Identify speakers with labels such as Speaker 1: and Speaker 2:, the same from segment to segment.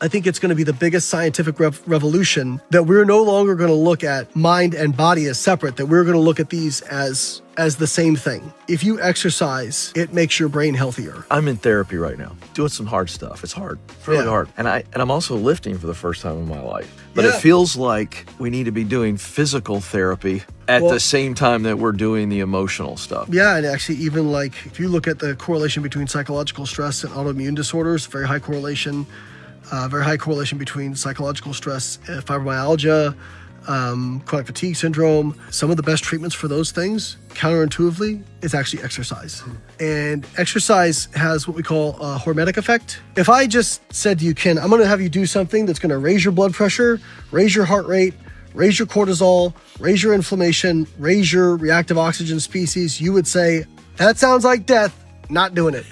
Speaker 1: I think it's going to be the biggest scientific revolution, that we're no longer going to look at mind and body as separate, that we're going to look at these as the same thing. If you exercise, it makes your brain healthier.
Speaker 2: I'm in therapy right now, doing some hard stuff. It's hard. It's really hard. And I'm also lifting for the first time in my life. But it feels like we need to be doing physical therapy at the same time that we're doing the emotional stuff.
Speaker 1: Yeah, and actually even like if you look at the correlation between psychological stress and autoimmune disorders, very high correlation between psychological stress, fibromyalgia, chronic fatigue syndrome. Some of the best treatments for those things, counterintuitively, is actually exercise. And exercise has what we call a hormetic effect. If I just said to you, Ken, I'm going to have you do something that's going to raise your blood pressure, raise your heart rate, raise your cortisol, raise your inflammation, raise your reactive oxygen species, you would say, that sounds like death, not doing it.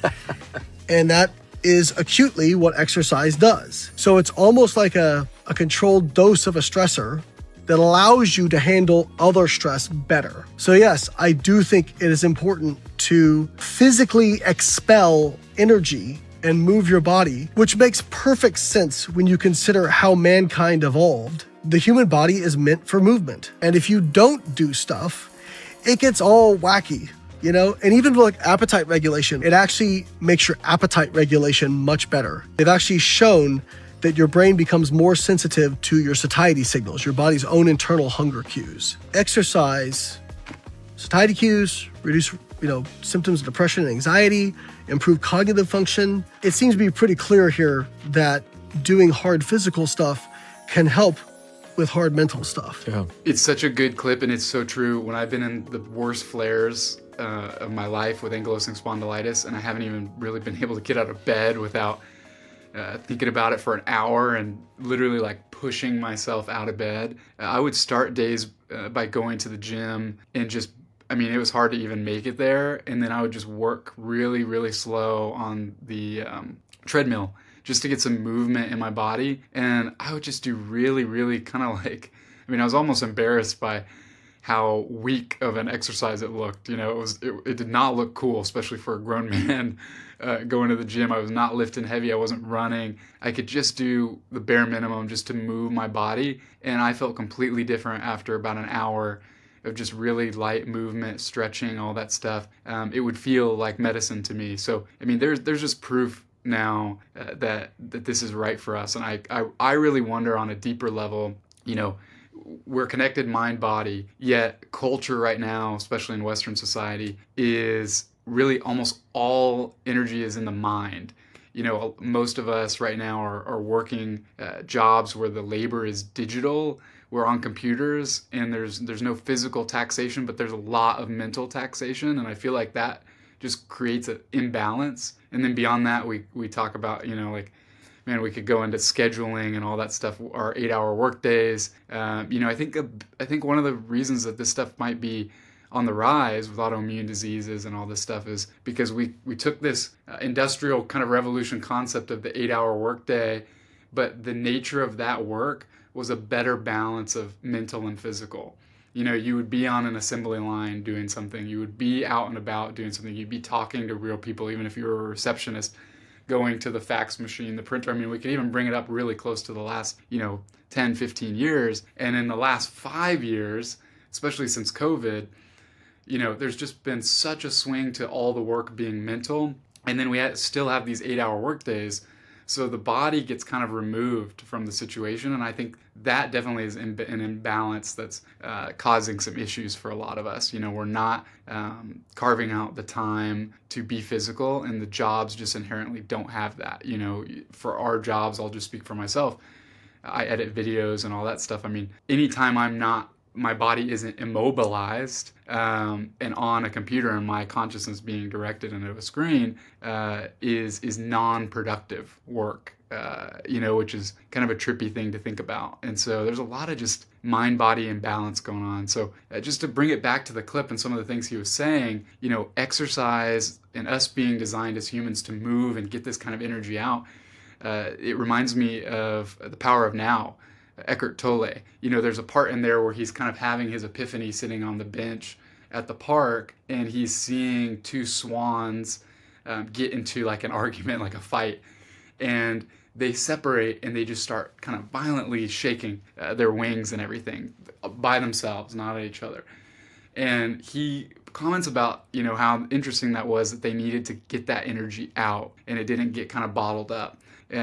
Speaker 1: And that is acutely what exercise does. So it's almost like a controlled dose of a stressor that allows you to handle other stress better. So yes, I do think it is important to physically expel energy and move your body, which makes perfect sense when you consider how mankind evolved. The human body is meant for movement. And if you don't do stuff, it gets all wacky. And even like appetite regulation, it actually makes your appetite regulation much better. They've actually shown that your brain becomes more sensitive to your satiety signals, your body's own internal hunger cues. Exercise, satiety cues, reduce, symptoms of depression and anxiety, improve cognitive function. It seems to be pretty clear here that doing hard physical stuff can help with hard mental stuff.
Speaker 3: Yeah. It's such a good clip, and it's so true. When I've been in the worst flares of my life with ankylosing spondylitis, and I haven't even really been able to get out of bed without thinking about it for an hour and literally like pushing myself out of bed. I would start days by going to the gym and it was hard to even make it there. And then I would just work really, really slow on the treadmill just to get some movement in my body. And I would just do really, really kind of like, I was almost embarrassed by how weak of an exercise it looked. It did not look cool, especially for a grown man going to the gym. I was not lifting heavy. I wasn't running. I could just do the bare minimum just to move my body. And I felt completely different after about an hour of just really light movement, stretching, all that stuff. It would feel like medicine to me. So, there's just proof now that this is right for us. And I really wonder on a deeper level, we're connected mind, body, yet culture right now, especially in Western society, is really almost all energy is in the mind. Most of us right now are working jobs where the labor is digital. We're on computers, and there's no physical taxation, but there's a lot of mental taxation. And I feel like that just creates an imbalance. And then beyond that, we talk about, we could go into scheduling and all that stuff, our 8-hour work days. I think one of the reasons that this stuff might be on the rise with autoimmune diseases and all this stuff is because we took this industrial kind of revolution concept of the 8-hour workday, but the nature of that work was a better balance of mental and physical. You would be on an assembly line doing something. You would be out and about doing something. You'd be talking to real people, even if you were a receptionist, going to the fax machine, the printer. We could even bring it up really close to the last, 10, 15 years. And in the last 5 years, especially since COVID, there's just been such a swing to all the work being mental. And then we still have these 8-hour work days. So the body gets kind of removed from the situation. And I think that definitely is an imbalance that's causing some issues for a lot of us. We're not carving out the time to be physical, and the jobs just inherently don't have that. For our jobs, I'll just speak for myself. I edit videos and all that stuff. Anytime my body isn't immobilized and on a computer and my consciousness being directed into a screen is non-productive work, which is kind of a trippy thing to think about. And so there's a lot of just mind-body imbalance going on. So just to bring it back to the clip and some of the things he was saying, exercise and us being designed as humans to move and get this kind of energy out, it reminds me of The Power of Now. Eckhart Tolle. There's a part in there where he's kind of having his epiphany sitting on the bench at the park, and he's seeing two swans get into like an argument, like a fight. And they separate and they just start kind of violently shaking their wings and everything by themselves, not at each other. And he comments about, how interesting that was, that they needed to get that energy out and it didn't get kind of bottled up.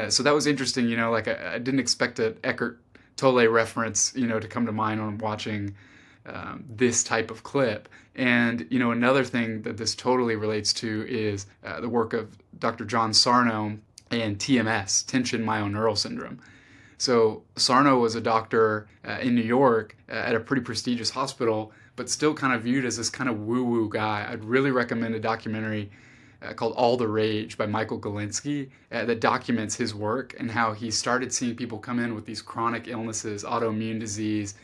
Speaker 3: So that was interesting, like I didn't expect an Eckhart Tolle reference, to come to mind when I'm watching this type of clip. And, another thing that this totally relates to is the work of Dr. John Sarno and TMS, tension myoneural syndrome. So Sarno was a doctor in New York at a pretty prestigious hospital, but still kind of viewed as this kind of woo-woo guy. I'd really recommend a documentary called All the Rage by Michael Galinsky that documents his work and how he started seeing people come in with these chronic illnesses, autoimmune disease,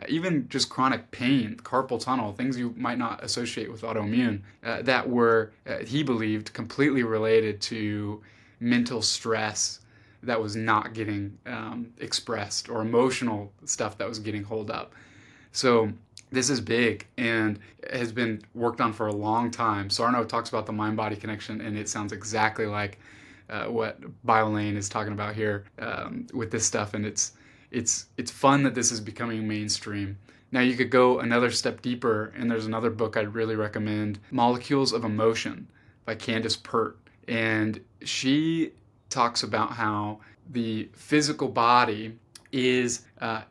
Speaker 3: even just chronic pain, carpal tunnel, things you might not associate with autoimmune, that were, he believed, completely related to mental stress that was not getting expressed, or emotional stuff that was getting holed up. So this is big and has been worked on for a long time. Sarno talks about the mind-body connection, and it sounds exactly like what BioLane is talking about here with this stuff. And it's fun that this is becoming mainstream. Now you could go another step deeper, and there's another book I'd really recommend, Molecules of Emotion by Candace Pert. And she talks about how the physical body is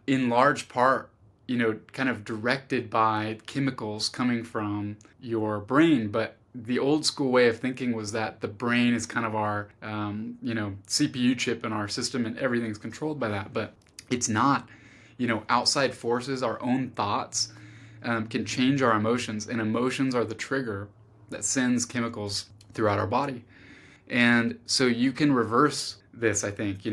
Speaker 3: in large part, kind of directed by chemicals coming from your brain. But the old school way of thinking was that the brain is kind of our, CPU chip in our system, and everything's controlled by that. But it's not. Outside forces, our own thoughts can change our emotions, and emotions are the trigger that sends chemicals throughout our body. And so you can reverse this, I think.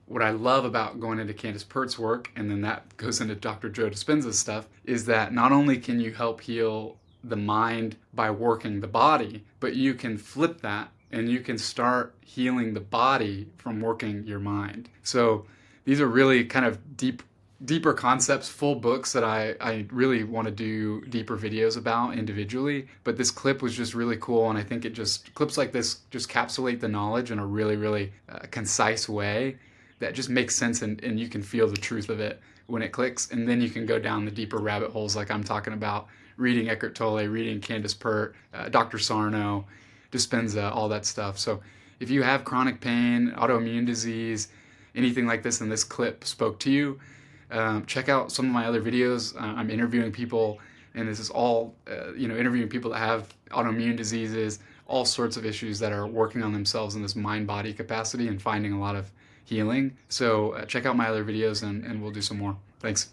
Speaker 3: What I love about going into Candace Pert's work, and then that goes into Dr. Joe Dispenza's stuff, is that not only can you help heal the mind by working the body, but you can flip that and you can start healing the body from working your mind. So these are really kind of deeper concepts, full books that I really want to do deeper videos about individually. But this clip was just really cool, and I think clips like this just encapsulate the knowledge in a really, really concise way that just makes sense, and you can feel the truth of it when it clicks. And then you can go down the deeper rabbit holes like I'm talking about, reading Eckhart Tolle, reading Candace Pert, Dr. Sarno, Dispenza, all that stuff. So if you have chronic pain, autoimmune disease, anything like this, and this clip spoke to you, check out some of my other videos. I'm interviewing people, and this is all, interviewing people that have autoimmune diseases, all sorts of issues that are working on themselves in this mind-body capacity and finding a lot of healing. So check out my other videos, and we'll do some more. Thanks.